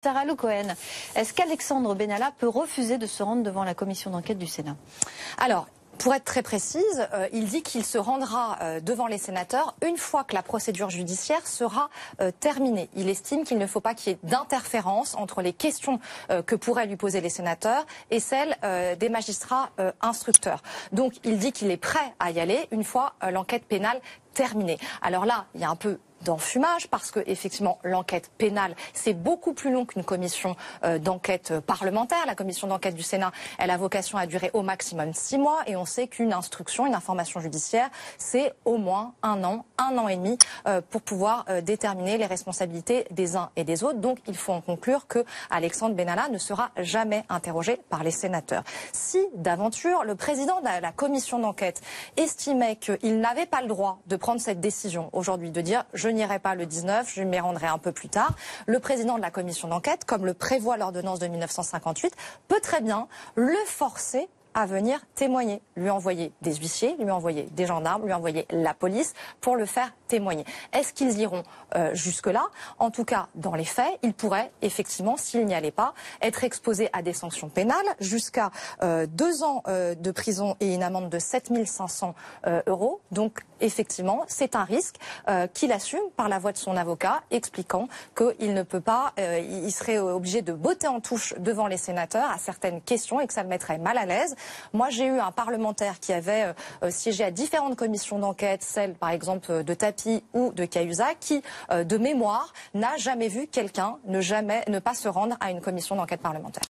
Sarah Lou Cohen, est-ce qu'Alexandre Benalla peut refuser de se rendre devant la commission d'enquête du Sénat? Alors, pour être très précise, il dit qu'il se rendra devant les sénateurs une fois que la procédure judiciaire sera terminée. Il estime qu'il ne faut pas qu'il y ait d'interférence entre les questions que pourraient lui poser les sénateurs et celles des magistrats instructeurs. Donc il dit qu'il est prêt à y aller une fois l'enquête pénale terminée. Alors là, il y a un peu d'enfumage parce que effectivement l'enquête pénale c'est beaucoup plus long qu'une commission d'enquête parlementaire. La commission d'enquête du Sénat, elle a vocation à durer au maximum 6 mois et on sait qu'une instruction, une information judiciaire, c'est au moins un an et demi pour pouvoir déterminer les responsabilités des uns et des autres. Donc il faut en conclure que Alexandre Benalla ne sera jamais interrogé par les sénateurs. Si d'aventure le président de la commission d'enquête estimait qu'il n'avait pas le droit de prendre cette décision aujourd'hui, de dire je n'irai pas le 19, je m'y rendrai un peu plus tard, le président de la commission d'enquête, comme le prévoit l'ordonnance de 1958, peut très bien le forcer à venir témoigner, lui envoyer des huissiers, lui envoyer des gendarmes, lui envoyer la police pour le faire témoigner. Est-ce qu'ils iront jusque-là? En tout cas, dans les faits, il pourrait effectivement, s'il n'y allait pas, être exposé à des sanctions pénales jusqu'à 2 ans de prison et une amende de 7 500 euros. Donc, effectivement, c'est un risque qu'il assume par la voix de son avocat, expliquant qu'il ne peut pas, il serait obligé de botter en touche devant les sénateurs à certaines questions et que ça le mettrait mal à l'aise. Moi, j'ai eu un parlementaire qui avait siégé à différentes commissions d'enquête, celle par exemple de Tapie ou de Cahuzac, qui, de mémoire, n'a jamais vu quelqu'un ne pas se rendre à une commission d'enquête parlementaire.